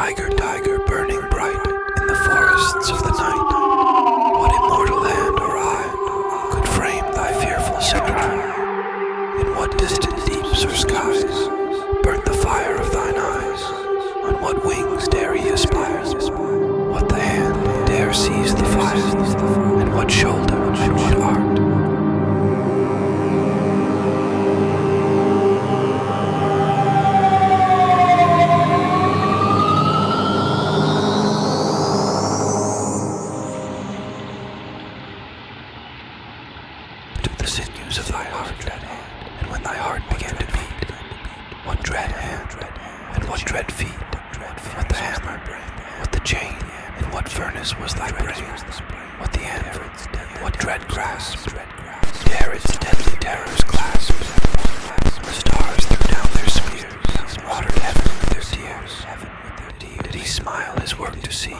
tiger burning bright in the forests of the night. What immortal hand or eye could frame thy fearful symmetry? In what distant deeps or skies burnt the fire of thine eyes? On what wings dare he aspire? What the hand dare seize the fire? And what shoulder and what art? The sinews of thy heart, dread hand, and when thy heart began to beat, what dread hand, and what dread feet, what the hammer, what the chain, in what furnace was thy brain, what the anvil, what dread grasp, dare its deadly terrors clasp, the stars threw down their spears, and watered heaven with their tears. Did he smile his work to see,